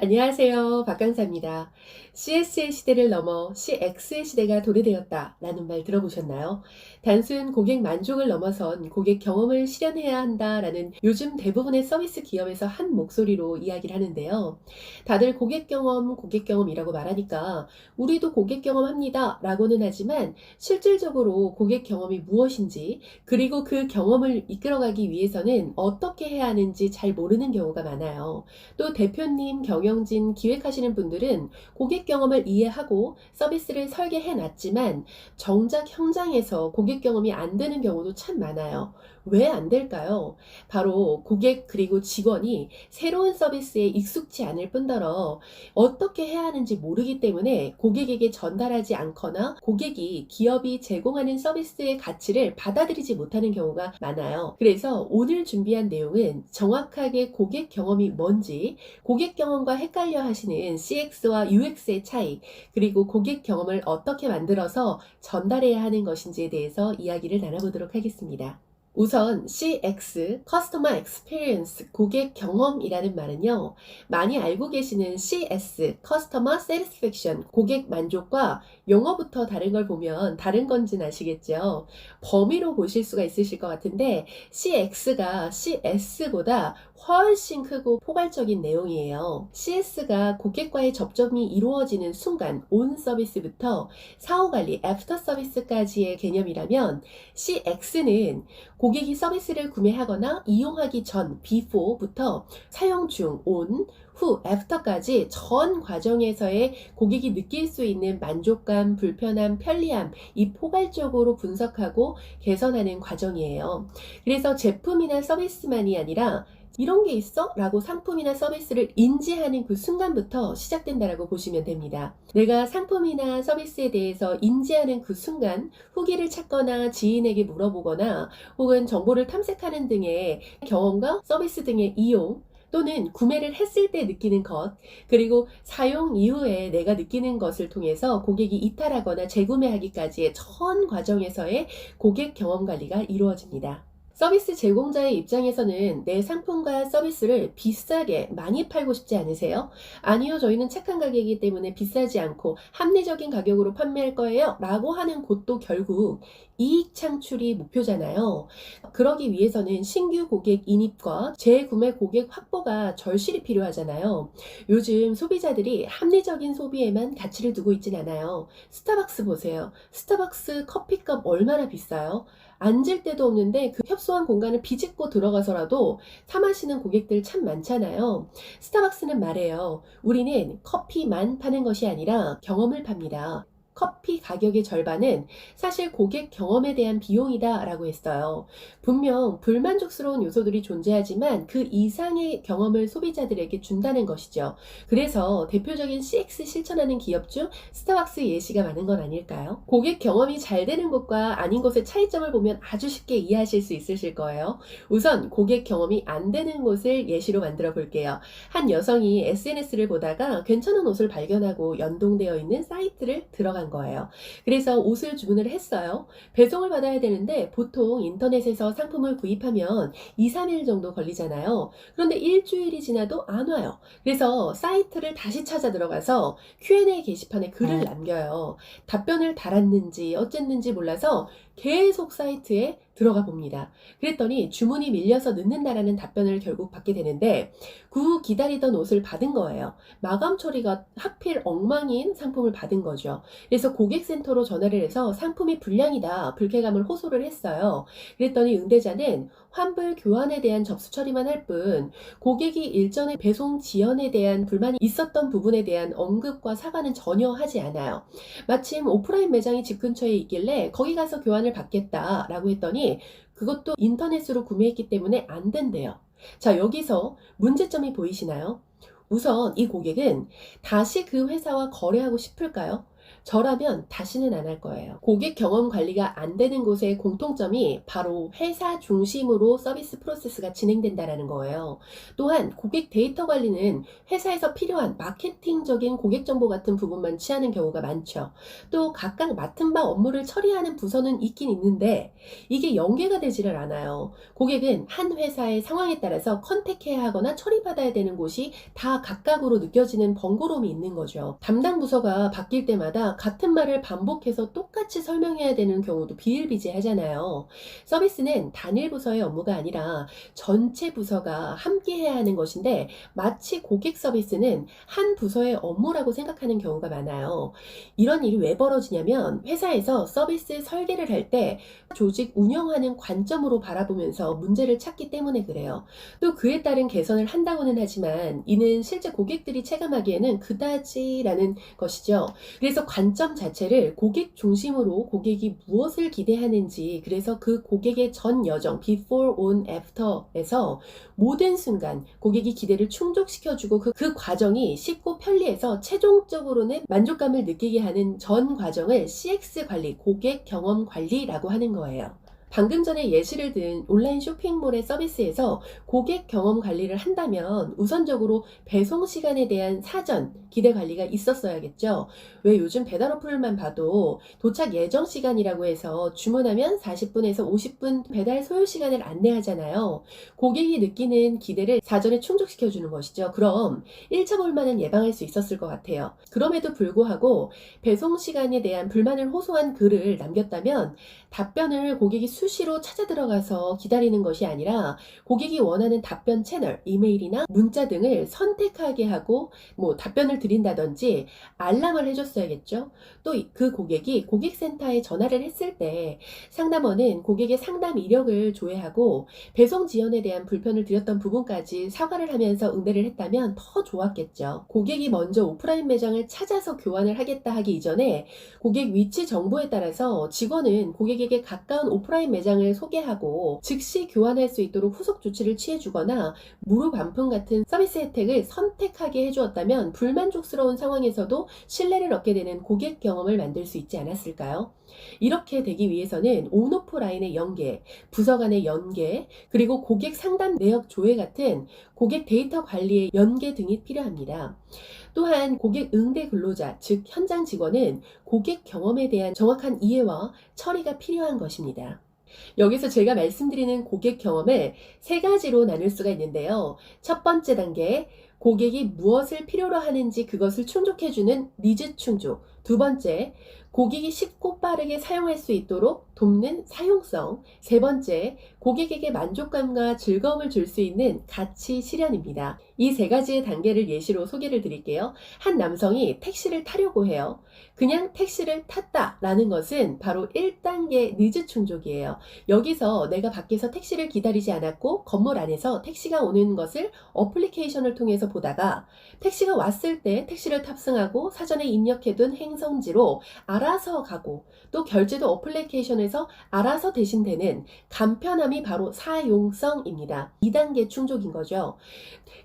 안녕하세요. 박강사입니다. CS의 시대를 넘어 CX의 시대가 도래되었다 라는 말 들어보셨나요? 단순 고객 만족을 넘어선 고객 경험을 실현해야 한다라는 요즘 대부분의 서비스 기업에서 한 목소리로 이야기를 하는데요. 다들 고객 경험이라고 말하니까 우리도 고객 경험합니다 라고는 하지만 실질적으로 고객 경험이 무엇인지 그리고 그 경험을 이끌어가기 위해서는 어떻게 해야 하는지 잘 모르는 경우가 많아요. 또 대표님, 경영진, 기획하시는 분들은 고객 경험을 이해하고 서비스를 설계해 놨지만 정작 현장에서 고객 경험이 안 되는 경우도 참 많아요. 왜 안 될까요? 바로 고객 그리고 직원이 새로운 서비스에 익숙지 않을 뿐더러 어떻게 해야 하는지 모르기 때문에 고객에게 전달하지 않거나 고객이 기업이 제공하는 서비스의 가치를 받아들이지 못하는 경우가 많아요. 그래서 오늘 준비한 내용은 정확하게 고객 경험이 뭔지, 고객 경험과 헷갈려 하시는 CX와 UX의 차이, 그리고 고객 경험을 어떻게 만들어서 전달해야 하는 것인지에 대해서 이야기를 나눠보도록 하겠습니다. 우선 CX, Customer Experience, 고객 경험이라는 말은요, 많이 알고 계시는 CS, Customer Satisfaction, 고객 만족과 용어부터 다른 걸 보면 다른 건지는 아시겠죠? 범위로 보실 수가 있으실 것 같은데 CX가 CS보다 훨씬 크고 포괄적인 내용이에요. CS가 고객과의 접점이 이루어지는 순간 온 서비스부터 사후 관리, 애프터 서비스까지의 개념이라면 CX는 고객이 서비스를 구매하거나 이용하기 전 before부터 사용 중 on, 후 after까지 전 과정에서의 고객이 느낄 수 있는 만족감, 불편함, 편리함 이 포괄적으로 분석하고 개선하는 과정이에요. 그래서 제품이나 서비스만이 아니라 이런 게 있어? 라고 상품이나 서비스를 인지하는 그 순간부터 시작된다라고 보시면 됩니다. 내가 상품이나 서비스에 대해서 인지하는 그 순간 후기를 찾거나 지인에게 물어보거나 혹은 정보를 탐색하는 등의 경험과 서비스 등의 이용 또는 구매를 했을 때 느끼는 것, 그리고 사용 이후에 내가 느끼는 것을 통해서 고객이 이탈하거나 재구매하기까지의 전 과정에서의 고객 경험 관리가 이루어집니다. 서비스 제공자의 입장에서는 내 상품과 서비스를 비싸게 많이 팔고 싶지 않으세요? 아니요, 저희는 착한 가격이기 때문에 비싸지 않고 합리적인 가격으로 판매할 거예요 라고 하는 곳도 결국 이익 창출이 목표잖아요. 그러기 위해서는 신규 고객 인입과 재구매 고객 확보가 절실히 필요하잖아요. 요즘 소비자들이 합리적인 소비에만 가치를 두고 있진 않아요. 스타벅스 보세요. 스타벅스 커피값 얼마나 비싸요? 앉을 데도 없는데 그 협소한 공간을 비집고 들어가서라도 사 마시는 고객들 참 많잖아요. 스타벅스는 말해요. 우리는 커피만 파는 것이 아니라 경험을 팝니다. 커피 가격의 절반은 사실 고객 경험에 대한 비용이다 라고 했어요. 분명 불만족스러운 요소들이 존재하지만 그 이상의 경험을 소비자들에게 준다는 것이죠. 그래서 대표적인 CX 실천하는 기업 중 스타벅스 예시가 많은 건 아닐까요? 고객 경험이 잘 되는 곳과 아닌 곳의 차이점을 보면 아주 쉽게 이해하실 수 있으실 거예요. 우선 고객 경험이 안 되는 곳을 예시로 만들어 볼게요. 한 여성이 SNS를 보다가 괜찮은 옷을 발견하고 연동되어 있는 사이트를 들어간 거예요. 그래서 옷을 주문을 했어요. 배송을 받아야 되는데 보통 인터넷에서 상품을 구입하면 2, 3일 정도 걸리잖아요. 그런데 일주일이 지나도 안 와요. 그래서 사이트를 다시 찾아 들어가서 Q&A 게시판에 글을 남겨요. 답변을 달았는지 어쨌는지 몰라서 계속 사이트에 들어가 봅니다. 그랬더니 주문이 밀려서 늦는다라는 답변을 결국 받게 되는데 그 기다리던 옷을 받은 거예요. 마감 처리가 하필 엉망인 상품을 받은 거죠. 그래서 고객센터로 전화를 해서 상품이 불량이다 불쾌감을 호소를 했어요. 그랬더니 응대자는 환불 교환에 대한 접수 처리만 할 뿐 고객이 일전에 배송 지연에 대한 불만이 있었던 부분에 대한 언급과 사과는 전혀 하지 않아요. 마침 오프라인 매장이 집 근처에 있길래 거기 가서 교환을 받겠다라고 했더니 그것도 인터넷으로 구매했기 때문에 안 된대요. 자, 여기서 문제점이 보이시나요? 우선 이 고객은 다시 그 회사와 거래하고 싶을까요? 저라면 다시는 안 할 거예요. 고객 경험 관리가 안 되는 곳의 공통점이 바로 회사 중심으로 서비스 프로세스가 진행된다라는 거예요. 또한 고객 데이터 관리는 회사에서 필요한 마케팅적인 고객 정보 같은 부분만 취하는 경우가 많죠. 또 각각 맡은 바 업무를 처리하는 부서는 있긴 있는데 이게 연계가 되지를 않아요. 고객은 한 회사의 상황에 따라서 컨택해야 하거나 처리받아야 되는 곳이 다 각각으로 느껴지는 번거로움이 있는 거죠. 담당 부서가 바뀔 때마다 같은 말을 반복해서 똑같이 설명해야 되는 경우도 비일비재하잖아요. 서비스는 단일 부서의 업무가 아니라 전체 부서가 함께 해야 하는 것인데 마치 고객 서비스는 한 부서의 업무라고 생각하는 경우가 많아요. 이런 일이 왜 벌어지냐면 회사에서 서비스 설계를 할 때 조직 운영하는 관점으로 바라보면서 문제를 찾기 때문에 그래요. 또 그에 따른 개선을 한다고는 하지만 이는 실제 고객들이 체감하기에는 그다지라는 것이죠. 그래서 관점 자체를 고객 중심으로 고객이 무엇을 기대하는지, 그래서 그 고객의 전 여정 before, on, after에서 모든 순간 고객이 기대를 충족시켜주고 그 과정이 쉽고 편리해서 최종적으로는 만족감을 느끼게 하는 전 과정을 CX 관리, 고객 경험 관리라고 하는 거예요. 방금 전에 예시를 든 온라인 쇼핑몰의 서비스에서 고객 경험 관리를 한다면 우선적으로 배송 시간에 대한 사전 기대 관리가 있었어야겠죠. 왜 요즘 배달 어플만 봐도 도착 예정 시간이라고 해서 주문하면 40분에서 50분 배달 소요 시간을 안내하잖아요. 고객이 느끼는 기대를 사전에 충족시켜 주는 것이죠. 그럼 1차 불만은 예방할 수 있었을 것 같아요. 그럼에도 불구하고 배송 시간에 대한 불만을 호소한 글을 남겼다면 답변을 고객이 수시로 찾아 들어가서 기다리는 것이 아니라 고객이 원하는 답변 채널, 이메일이나 문자 등을 선택하게 하고 답변을 드린다든지 알람을 해줬어야겠죠. 또 그 고객이 고객센터에 전화를 했을 때 상담원은 고객의 상담 이력을 조회하고 배송 지연에 대한 불편을 드렸던 부분까지 사과를 하면서 응대를 했다면 더 좋았겠죠. 고객이 먼저 오프라인 매장을 찾아서 교환을 하겠다 하기 이전에 고객 위치 정보에 따라서 직원은 고객에게 가까운 오프라인 매장을 소개하고 즉시 교환할 수 있도록 후속 조치를 취해주거나 무료 반품 같은 서비스 혜택을 선택하게 해주었다면 불만족스러운 상황에서도 신뢰를 얻게 되는 고객 경험을 만들 수 있지 않았을까요? 이렇게 되기 위해서는 온오프라인의 연계, 부서 간의 연계, 그리고 고객 상담 내역 조회 같은 고객 데이터 관리의 연계 등이 필요합니다. 또한 고객 응대 근로자, 즉 현장 직원은 고객 경험에 대한 정확한 이해와 처리가 필요한 것입니다. 여기서 제가 말씀드리는 고객 경험을 세 가지로 나눌 수가 있는데요. 첫 번째 단계, 고객이 무엇을 필요로 하는지 그것을 충족해주는 니즈 충족. 두 번째, 고객이 쉽고 빠르게 사용할 수 있도록 돕는 사용성. 세 번째, 고객에게 만족감과 즐거움을 줄 수 있는 가치 실현입니다. 이 세 가지의 단계를 예시로 소개를 드릴게요. 한 남성이 택시를 타려고 해요. 그냥 택시를 탔다라는 것은 바로 1단계 니즈 충족이에요. 여기서 내가 밖에서 택시를 기다리지 않았고 건물 안에서 택시가 오는 것을 어플리케이션을 통해서 보다가 택시가 왔을 때 택시를 탑승하고 사전에 입력해둔 행성지로 알아서 가고 또 결제도 어플리케이션에서 알아서 대신되는 간편함이 바로 사용성입니다. 2단계 충족인 거죠.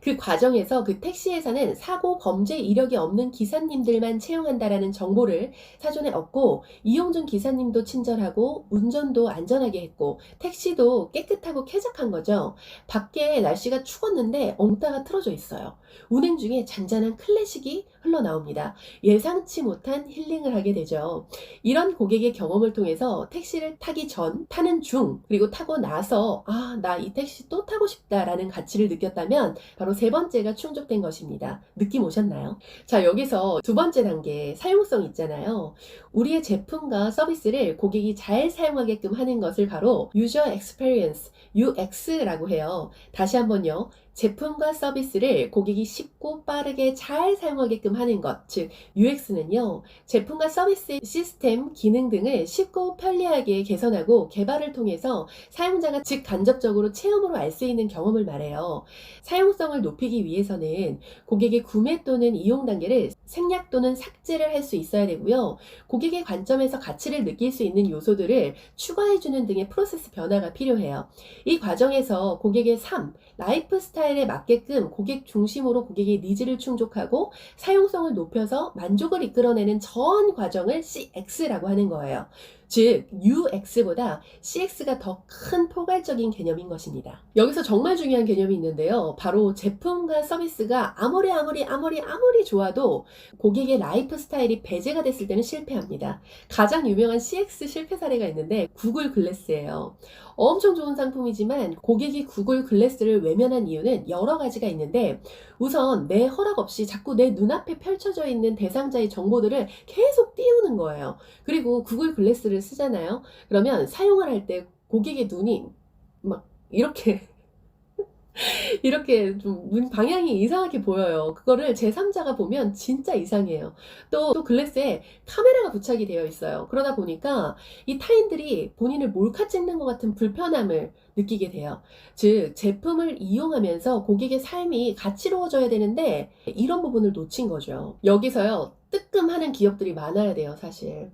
그 과정에서 그 택시회사는 사고 범죄 이력이 없는 기사님들만 채용한다라는 정보를 사전에 얻고 이용 중 기사님도 친절하고 운전도 안전하게 했고 택시도 깨끗하고 쾌적한 거죠. 밖에 날씨가 추웠는데 엉따가 틀어져 있어요. 운행 중에 잔잔한 클래식이 흘러나옵니다. 예상치 못한 힐링을 하게 되죠. 이런 고객의 경험을 통해서 택시를 타기 전, 타는 중, 그리고 타고 나서 나 이 택시 또 타고 싶다라는 가치를 느꼈다면 바로 세 번째가 충족된 것입니다. 느낌 오셨나요? 자, 여기서 두 번째 단계 사용성 있잖아요. 우리의 제품과 서비스를 고객이 잘 사용하게끔 하는 것을 바로 User Experience, UX라고 해요. 다시 한번요. 제품과 서비스를 고객이 쉽고 빠르게 잘 사용하게끔 하는 것, 즉 UX는요. 제품과 서비스 시스템, 기능 등을 쉽고 편리하게 개선하고 개발을 통해서 사용자가 직간접적으로 체험으로 알 수 있는 경험을 말해요. 사용성을 높이기 위해서는 고객의 구매 또는 이용 단계를 생략 또는 삭제를 할 수 있어야 되고요. 고객의 관점에서 가치를 느낄 수 있는 요소들을 추가해주는 등의 프로세스 변화가 필요해요. 이 과정에서 고객의 삶, 라이프 스타일 스타일에 맞게끔 고객 중심으로 고객의 니즈를 충족하고 사용성을 높여서 만족을 이끌어내는 전 과정을 CX라고 하는 거예요. 즉 UX보다 CX가 더 큰 포괄적인 개념인 것입니다. 여기서 정말 중요한 개념이 있는데요. 바로 제품과 서비스가 아무리 좋아도 고객의 라이프 스타일이 배제가 됐을 때는 실패합니다. 가장 유명한 CX 실패 사례가 있는데 구글 글래스예요. 엄청 좋은 상품이지만 고객이 구글 글래스를 외면한 이유는 여러 가지가 있는데, 우선 내 허락 없이 자꾸 내 눈앞에 펼쳐져 있는 대상자의 정보들을 계속 띄우는 거예요. 그리고 구글 글래스를 쓰잖아요. 그러면 사용을 할 때 고객의 눈이 막 이렇게 좀 눈 방향이 이상하게 보여요. 그거를 제3자가 보면 진짜 이상해요. 또 글래스에 카메라가 부착이 되어 있어요. 그러다 보니까 이 타인들이 본인을 몰카 찍는 것 같은 불편함을 느끼게 돼요. 즉 제품을 이용하면서 고객의 삶이 가치로워져야 되는데 이런 부분을 놓친 거죠. 여기서요, 뜨끔하는 기업들이 많아야 돼요, 사실.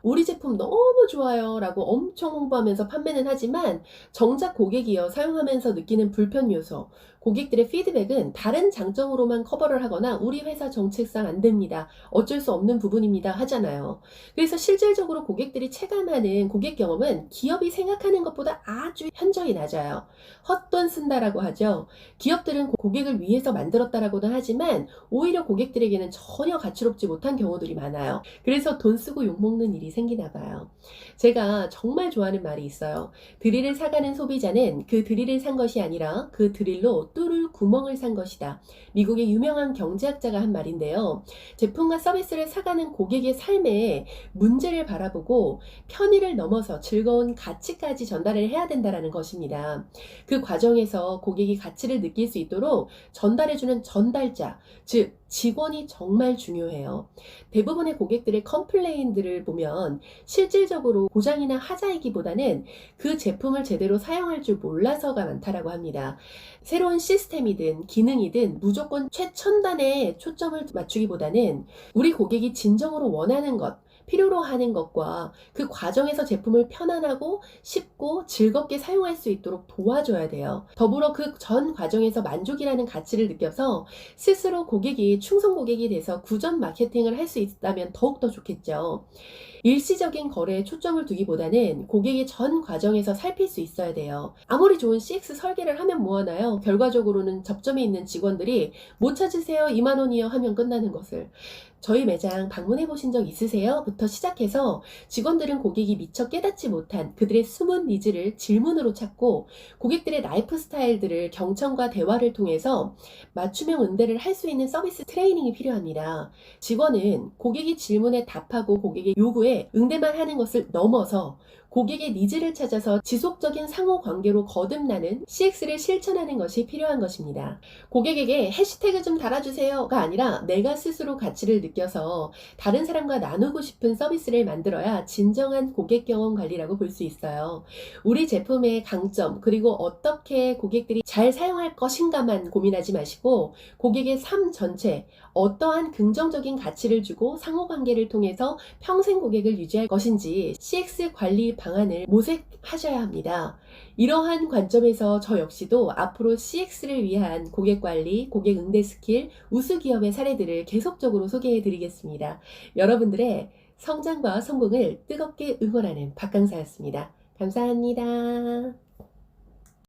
우리 제품 너무 좋아요 라고 엄청 홍보하면서 판매는 하지만 정작 고객이요 사용하면서 느끼는 불편 요소, 고객들의 피드백은 다른 장점으로만 커버를 하거나 우리 회사 정책상 안 됩니다, 어쩔 수 없는 부분입니다 하잖아요. 그래서 실질적으로 고객들이 체감하는 고객 경험은 기업이 생각하는 것보다 아주 현저히 낮아요. 헛돈 쓴다라고 하죠. 기업들은 고객을 위해서 만들었다라고는 하지만 오히려 고객들에게는 전혀 가치롭지 못한 경우들이 많아요. 그래서 돈 쓰고 욕먹는 일이 생기나 봐요. 제가 정말 좋아하는 말이 있어요. 드릴을 사가는 소비자는 그 드릴을 산 것이 아니라 그 드릴로 뚫을 구멍을 산 것이다. 미국의 유명한 경제학자가 한 말인데요. 제품과 서비스를 사가는 고객의 삶에 문제를 바라보고 편의를 넘어서 즐거운 가치까지 전달을 해야 된다는 것입니다. 그 과정에서 고객이 가치를 느낄 수 있도록 전달해주는 전달자, 즉 직원이 정말 중요해요. 대부분의 고객들의 컴플레인들을 보면 실질적으로 고장이나 하자이기보다는 그 제품을 제대로 사용할 줄 몰라서가 많다라고 합니다. 새로운 시스템이든 기능이든 무조건 최첨단에 초점을 맞추기보다는 우리 고객이 진정으로 원하는 것, 필요로 하는 것과 그 과정에서 제품을 편안하고 쉽고 즐겁게 사용할 수 있도록 도와줘야 돼요. 더불어 그 전 과정에서 만족이라는 가치를 느껴서 스스로 고객이 충성 고객이 돼서 구전 마케팅을 할 수 있다면 더욱더 좋겠죠. 일시적인 거래에 초점을 두기보다는 고객의 전 과정에서 살필 수 있어야 돼요. 아무리 좋은 CX 설계를 하면 뭐하나요? 결과적으로는 접점에 있는 직원들이 뭐 찾으세요? 2만 원이요 하면 끝나는 것을. 저희 매장 방문해 보신 적 있으세요? 부터 시작해서 직원들은 고객이 미처 깨닫지 못한 그들의 숨은 니즈를 질문으로 찾고 고객들의 라이프 스타일들을 경청과 대화를 통해서 맞춤형 응대를 할 수 있는 서비스 트레이닝이 필요합니다. 직원은 고객이 질문에 답하고 고객의 요구에 응대만 하는 것을 넘어서 고객의 니즈를 찾아서 지속적인 상호 관계로 거듭나는 CX를 실천하는 것이 필요한 것입니다. 고객에게 해시태그 좀 달아주세요가 아니라 내가 스스로 가치를 느껴서 다른 사람과 나누고 싶은 서비스를 만들어야 진정한 고객 경험 관리라고 볼 수 있어요. 우리 제품의 강점, 그리고 어떻게 고객들이 잘 사용할 것인가만 고민하지 마시고 고객의 삶 전체, 어떠한 긍정적인 가치를 주고 상호관계를 통해서 평생 고객을 유지할 것인지 CX 관리 방안을 모색하셔야 합니다. 이러한 관점에서 저 역시도 앞으로 CX를 위한 고객관리, 고객 응대 스킬, 우수 기업의 사례들을 계속적으로 소개해 드리겠습니다. 여러분들의 성장과 성공을 뜨겁게 응원하는 박강사였습니다. 감사합니다.